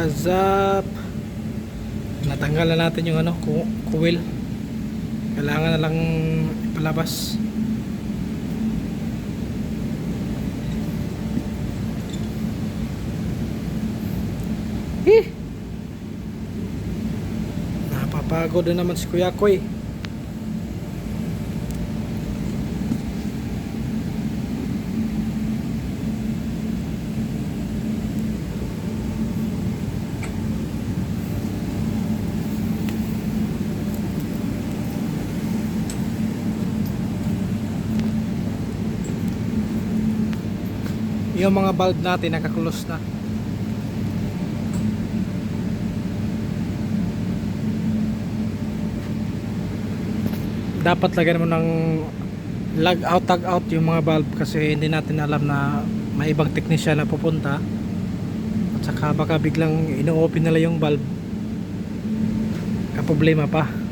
What's up? Natanggal na natin yung coil. Kailangan na lang ipalabas. Napapagod na naman si Kuya Koy. Yung mga bulb natin naka-close na. Dapat lagyan mo ng log out, tag out yung mga bulb kasi hindi natin alam na may ibang technician na pupunta. At saka baka biglang ino-open nila yung bulb. Kaproblema pa.